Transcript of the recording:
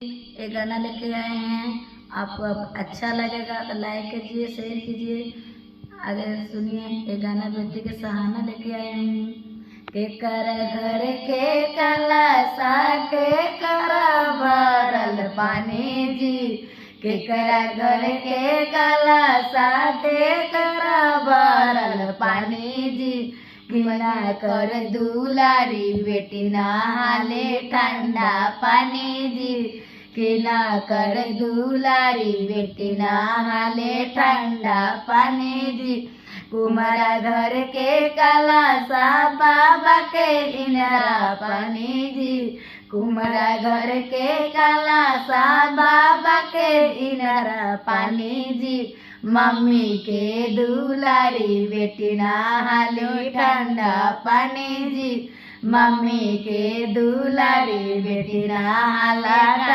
एक गाना लेके आए हैं। आपको अब अच्छा लगेगा तो लाइक कीजिए, शेयर कीजिए। आगे सुनिए। एक गाना बेटी के सहाना लेके आए हैं। के कर घर के कलशा के कर भरल पानी जी, के कर घर के कलशा के कर भरल पानी जी। बिना कर दुलारी बेटी नहाले ठंडा पानी जी, कि ना कर दुलारी बेटी नहाले ठंडा पानी जी। कुमारा घर के कलशा बाबा के इनरा पानी जी, कुमारा घर के कलशा बाबा के इनरा पानी जी। मम्मी के दुलारी बेटी नहाली ठंडा पानी जी, मम्मी के दुलारी बेटी नहाला